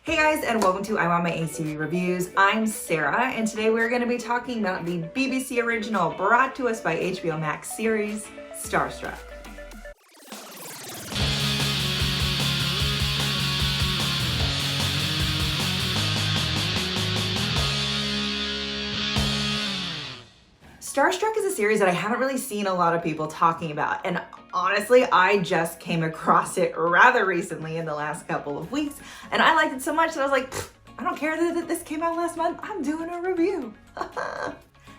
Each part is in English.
Hey guys, and welcome to I'm on my ACB Reviews. I'm Sarah, and today we're going to be talking about the BBC original brought to us by HBOMax series, Starstruck. Starstruck is a series that I haven't really seen a lot of people talking about, and honestly, I just came across it rather recently in the last couple of weeks, and I liked it so much that I was like, I don't care that this came out last month, I'm doing a review.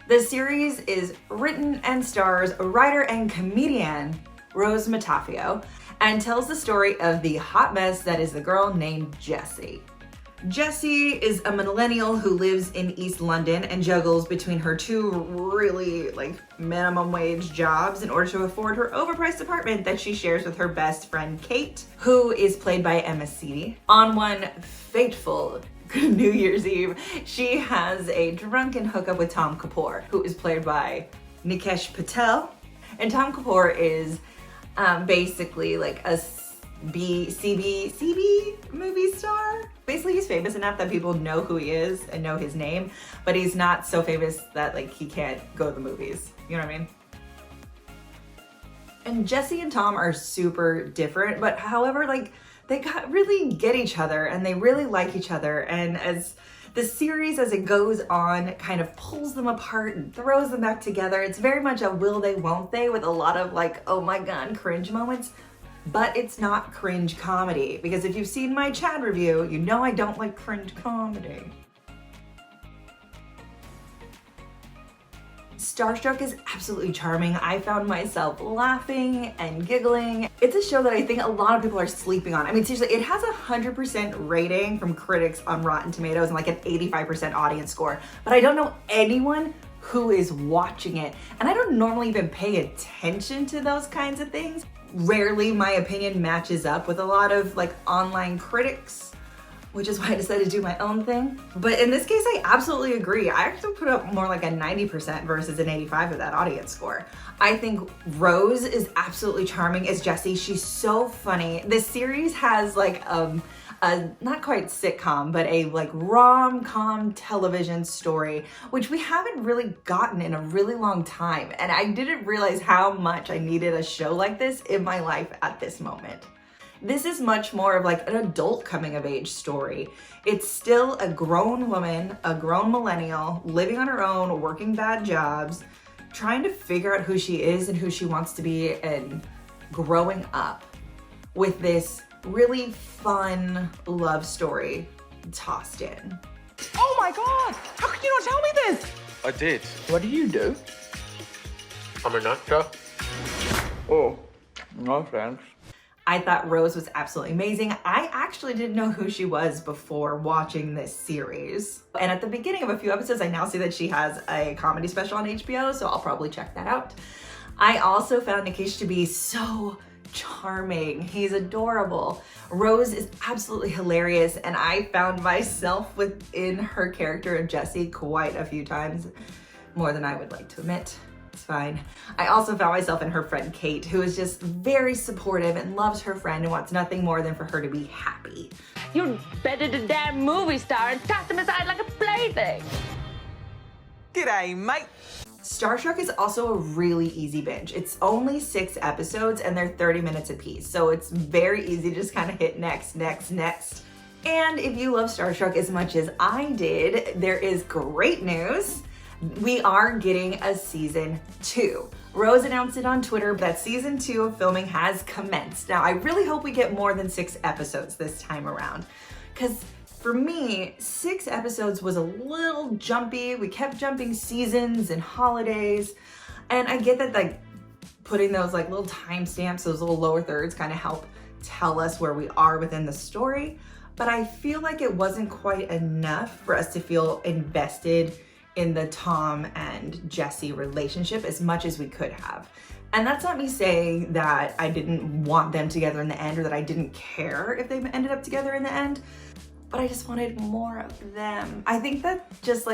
The series is written and stars writer and comedian Rose Matafeo, and tells the story of the hot mess that is the girl named Jessie. Jessie is a millennial who lives in East London and juggles between her two really minimum wage jobs in order to afford her overpriced apartment that she shares with her best friend Kate, who is played by Emma Sidi. On one fateful New Year's Eve, she has a drunken hookup with Tom Kapoor, who is played by Nikesh Patel. And Tom Kapoor is basically like a CB movie star. Basically, he's famous enough that people know who he is and know his name, but he's not so famous that he can't go to the movies. You know what I mean? And Jessie and Tom are super different, but however, they really get each other and they really like each other. And as the series, as it goes on, kind of pulls them apart and throws them back together, it's very much a will they, won't they, with a lot of oh my god, cringe moments. But it's not cringe comedy, because if you've seen my Chad review, you know I don't like cringe comedy. Starstruck is absolutely charming. I found myself laughing and giggling. It's a show that I think a lot of people are sleeping on. I mean, seriously, it has a 100% rating from critics on Rotten Tomatoes and an 85% audience score, but I don't know anyone who is watching it. And I don't normally even pay attention to those kinds of things. Rarely my opinion matches up with a lot of online critics, which is why I decided to do my own thing. But in this case, I absolutely agree. I actually put up more like a 90% versus an 85 of that audience score. I think Rose is absolutely charming as Jessie. She's so funny. This series has a not quite sitcom, but a rom-com television story, which we haven't really gotten in a really long time. And I didn't realize how much I needed a show like this in my life at this moment. This is much more of an adult coming of age story. It's still a grown woman, a grown millennial, living on her own, working bad jobs, trying to figure out who she is and who she wants to be, and growing up with this really fun love story tossed in. Oh my god! How could you not tell me this? I did. What do you do? I'm an actor. Oh, no thanks. I thought Rose was absolutely amazing. I actually didn't know who she was before watching this series. And at the beginning of a few episodes, I now see that she has a comedy special on HBO, so I'll probably check that out. I also found Nikesh to be so charming. He's adorable. Rose is absolutely hilarious, and I found myself within her character of Jessie quite a few times, more than I would like to admit. It's fine. I also found myself in her friend Kate, who is just very supportive and loves her friend and wants nothing more than for her to be happy. You'd better the damn movie star and toss him aside like a plaything. G'day, mate. Starstruck is also a really easy binge. It's only 6 episodes and they're 30 minutes apiece, so it's very easy to just kind of hit next. And if you love Starstruck as much as I did, there is great news. We are getting a season 2. Rose announced it on Twitter that season 2 of filming has commenced. Now, I really hope we get more than 6 episodes this time around, because for me, 6 episodes was a little jumpy. We kept jumping seasons and holidays. And I get that putting those little timestamps, those little lower thirds kind of help tell us where we are within the story. But I feel like it wasn't quite enough for us to feel invested in the Tom and Jessie relationship as much as we could have. And that's not me saying that I didn't want them together in the end, or that I didn't care if they ended up together in the end, but I just wanted more of them. I think that just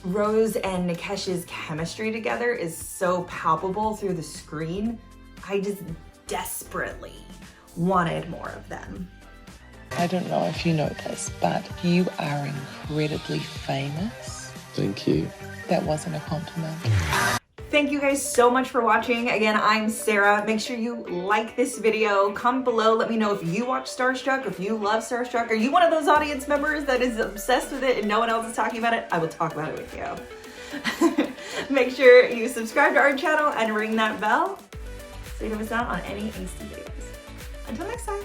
Rose and Nikesh's chemistry together is so palpable through the screen. I just desperately wanted more of them. I don't know if you know this, but you are incredibly famous. Thank you. That wasn't a compliment. Thank you guys so much for watching. Again, I'm Sarah. Make sure you like this video. Comment below. Let me know if you watch Starstruck, if you love Starstruck. Are you one of those audience members that is obsessed with it and no one else is talking about it? I will talk about it with you. Make sure you subscribe to our channel and ring that bell so you don't miss out on any angsty videos. Until next time.